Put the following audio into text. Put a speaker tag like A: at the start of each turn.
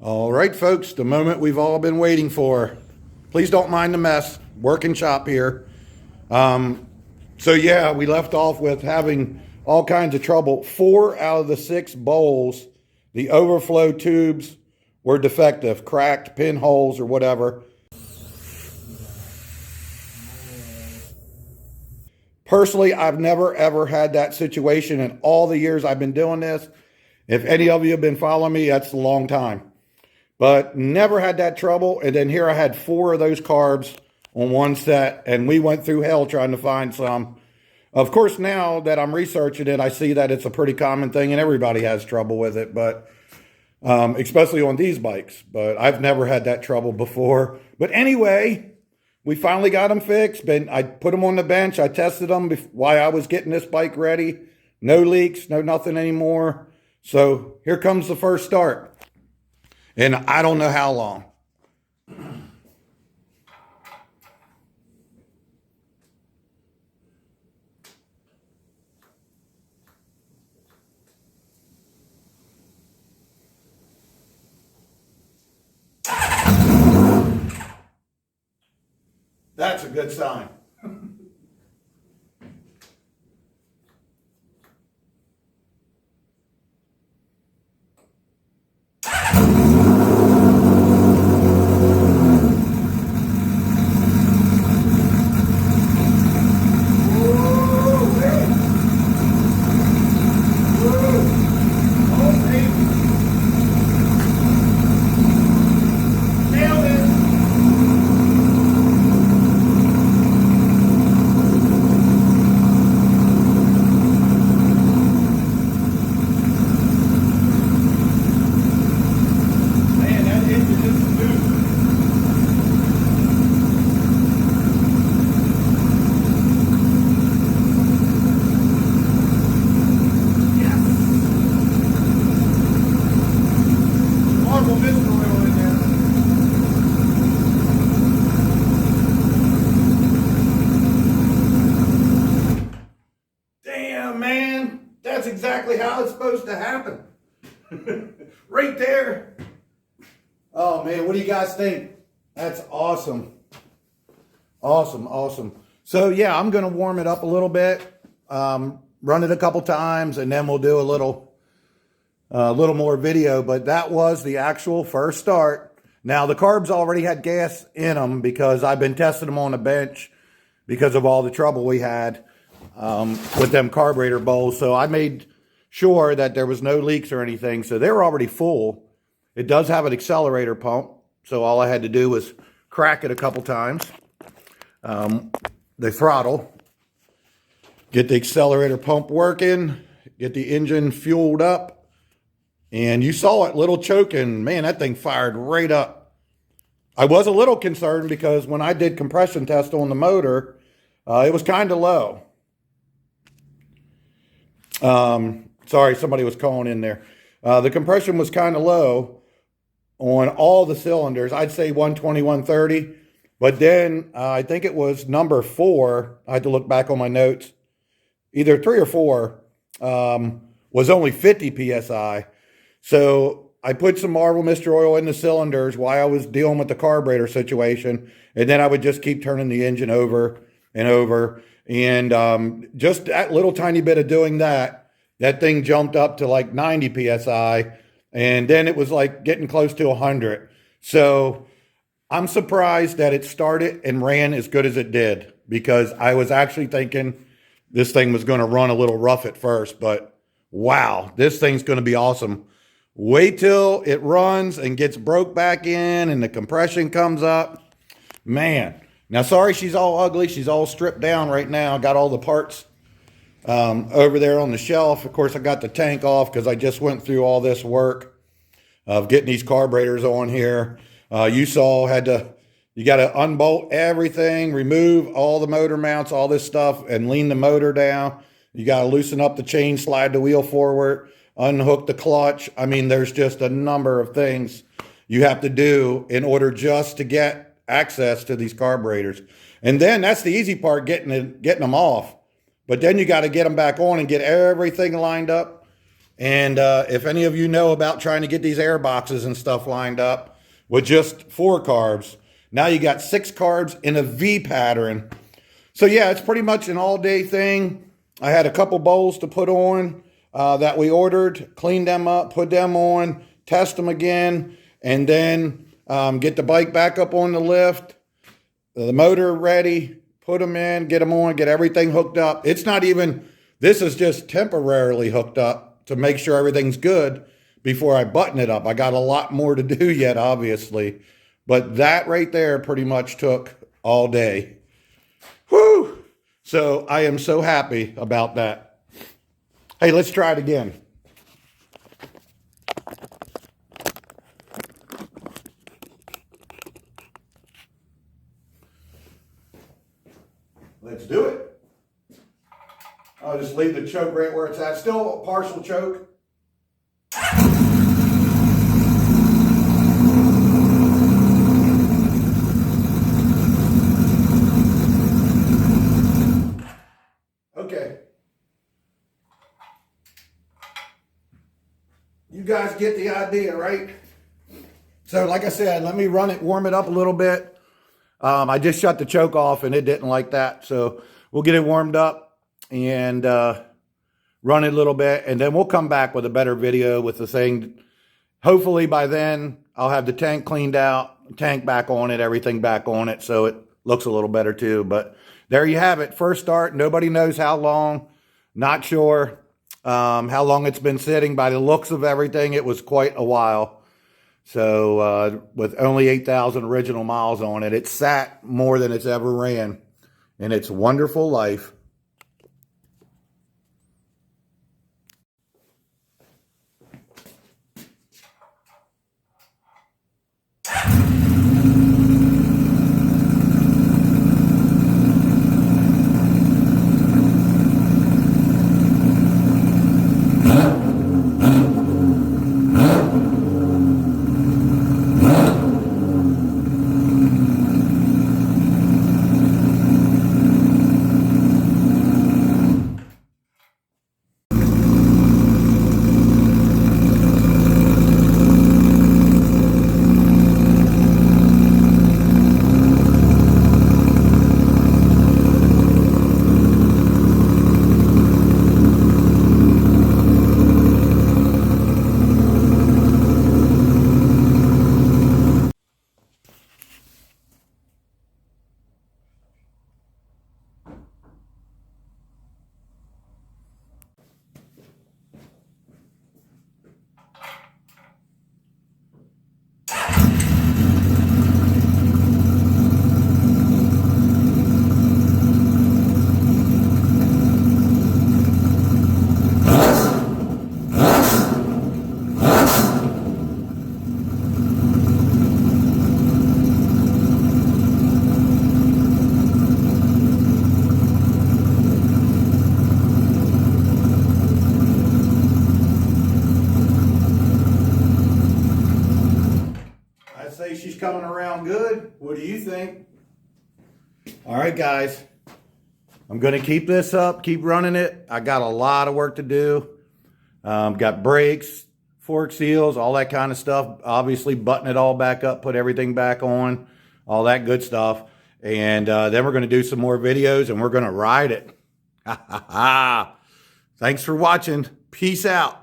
A: All right, folks, the moment we've all been waiting for. Please don't mind the mess. Working shop here. So yeah, we left off with having all kinds of trouble. 4 out of the 6 bowls, the overflow tubes were defective, cracked, pinholes, or whatever. Personally, I've never ever had that situation in all the years I've been doing this. If any of you have been following me, that's a long time. But never had that trouble. And then here I had 4 of those carbs on one set, and we went through hell trying to find some. Of course, now that I'm researching it, I see that it's a pretty common thing and everybody has trouble with it, but especially on these bikes. But I've never had that trouble before. But anyway, we finally got them fixed. I put them on the bench. I tested them while I was getting this bike ready. No leaks, no nothing anymore. So here comes the first start. And I don't know how long. That's a good sign. Damn, man, that's exactly how it's supposed to happen. Right there. Oh, man, what do you guys think? That's awesome. Awesome, awesome. So, yeah, I'm going to warm it up a little bit, run it a couple times, and then we'll do a little more video. But that was the actual first start. Now, the carbs already had gas in them because I've been testing them on the bench because of all the trouble we had with them carburetor bowls. So I made sure that there was no leaks or anything. So they were already full. It does have an accelerator pump. So all I had to do was crack it a couple times. The throttle, get the accelerator pump working, get the engine fueled up. And you saw it, little choking. Man, that thing fired right up. I was a little concerned because when I did compression test on the motor, it was kind of low. Sorry, somebody was calling in there. The compression was kind of low on all the cylinders. I'd say 120, 130. But then I think it was number 4. I had to look back on my notes. Either 3 or 4 was only 50 PSI. So I put some Marvel Mr. Oil in the cylinders while I was dealing with the carburetor situation. And then I would just keep turning the engine over and over. And just that little tiny bit of doing that, that thing jumped up to like 90 PSI. And then it was like getting close to 100. So I'm surprised that it started and ran as good as it did, because I was actually thinking this thing was going to run a little rough at first. But wow, this thing's going to be awesome. Wait till it runs and gets broke back in and the compression comes up. Man. Now, sorry she's all ugly. She's all stripped down right now. Got all the parts over there on the shelf. Of course, I got the tank off because I just went through all this work of getting these carburetors on here. You saw you got to unbolt everything, remove all the motor mounts, all this stuff, and lean the motor down. You got to loosen up the chain, slide the wheel forward, unhook the clutch. I mean, there's just a number of things you have to do in order just to get access to these carburetors. And then that's the easy part, getting them off. But then you got to get them back on and get everything lined up And if any of you know about trying to get these air boxes and stuff lined up with just 4 carbs, now you got 6 carbs in a V pattern. So yeah, it's pretty much an all-day thing. I had a couple bowls to put on that we ordered, clean them up, put them on, test them again, and then get the bike back up on the lift, the motor ready, put them in, get them on, get everything hooked up. It's not even, this is just temporarily hooked up to make sure everything's good before I button it up. I got a lot more to do yet, obviously, but that right there pretty much took all day. Whew! So I am so happy about that. Hey, let's try it again. Let's do it. I'll just leave the choke right where it's at. Still a partial choke. Okay. You guys get the idea, right? So like I said, let me run it, warm it up a little bit. I just shut the choke off and it didn't like that. So we'll get it warmed up and run it a little bit. And then we'll come back with a better video with the thing. Hopefully by then I'll have the tank cleaned out, tank back on it, everything back on it. So it looks a little better too. But there you have it. First start. Nobody knows how long. Not sure how long it's been sitting. By the looks of everything, it was quite a while. So with only 8,000 original miles on it, it sat more than it's ever ran in its wonderful life. She's coming around good. What do you think? All right, guys. I'm going to keep this up, keep running it. I got a lot of work to do. Got brakes, fork seals, all that kind of stuff. Obviously, button it all back up, put everything back on, all that good stuff. And then we're going to do some more videos and we're going to ride it. Thanks for watching. Peace out.